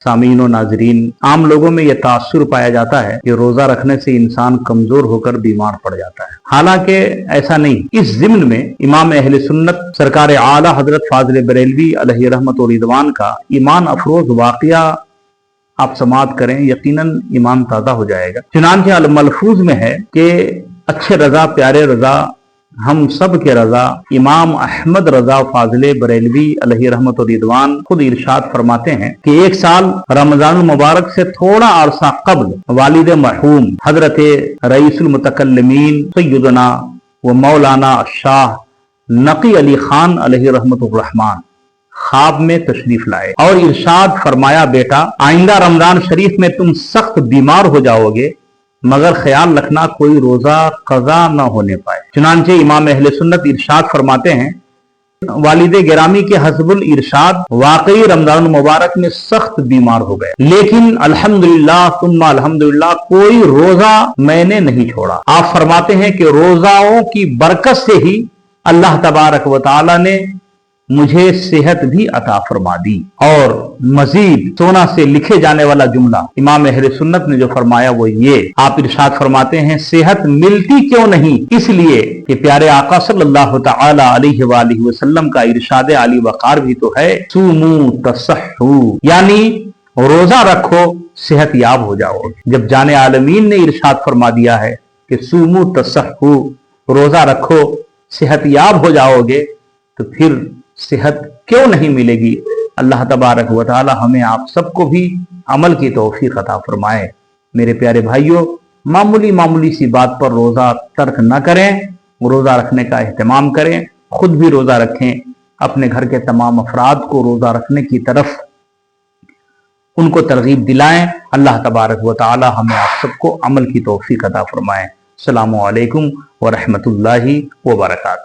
सामीन और नाजरीन, आम लोगों में यह तासुर पाया जाता है कि रोजा रखने से इंसान कमजोर होकर बीमार पड़ जाता है। हालांकि ऐसा नहीं। इस ज़िम्न में इमाम अहले सुन्नत सरकार आला हजरत फाजिल बरेलवी अलैहि रहमत व रिदवान का ईमान अफरोज वाक़या आप समाअत करें, यकीनन ईमान ताज़ा हो जाएगा। चुनांचे अल मलफूज में है कि अच्छे रजा, प्यारे रजा, हम सब के रजा इमाम अहमद रजा फाजिल बरेलवी अलैहि रहमत व रिदवान खुद इरशाद फरमाते हैं कि एक साल रमजानुल मुबारक से थोड़ा अरसा कब्ल वालिद मरहूम हजरत रईसुल मुतकल्लिमीन सय्यदना व मौलाना शाह नकी अली खान अलैहि रहमतुर रहमान ख्वाब में तशरीफ लाए और इरशाद फरमाया, बेटा आइंदा रमजान शरीफ में तुम सख्त बीमार हो जाओगे, मगर ख्याल रखना कोई रोजा कज़ा न होने पाए। चुनांचे इमाम अहले सुन्नत इरशाद फरमाते हैं, वालिदे गिरामी के हस्बुल इरशाद वाकई रमजान मुबारक में सख्त बीमार हो गए, लेकिन अल्हम्दुलिल्लाह सुम्मा अल्हम्दुलिल्लाह कोई रोजा मैंने नहीं छोड़ा। आप फरमाते हैं कि रोजाओं की बरकत से ही अल्लाह तबारक व तआला ने मुझे सेहत भी अता फरमा दी। और मजीद सोना से लिखे जाने वाला जुमला इमाम अहले सुन्नत ने जो फरमाया वो ये, आप इरशाद फरमाते हैं, सेहत मिलती क्यों नहीं, इसलिए कि प्यारे आका सल्लल्लाहु तआला अलैहि वालिहि वसल्लम का इरशाद आली वकार भी तो है, सुमू तसहू, यानी रोजा रखो सेहत याब हो जाओगे। जब जाने आलमीन ने इरशाद फरमा दिया है कि सुमू तसहू, रोजा रखो सेहत याब हो जाओगे, तो फिर सेहत क्यों नहीं मिलेगी। अल्लाह तबारक व तआला हमें आप सबको भी अमल की तौफीक अता फरमाए। मेरे प्यारे भाइयों, मामूली मामूली सी बात पर रोज़ा तर्क न करें, रोज़ा रखने का एहतमाम करें, खुद भी रोज़ा रखें, अपने घर के तमाम अफराद को रोज़ा रखने की तरफ उनको तरगीब दिलाएं। अल्लाह तबारक व तआला हमें आप सबको अमल की तौफीक अता फरमाए। अस्सलामु अलैकुम व रहमतुल्लाहि व बरकातहू।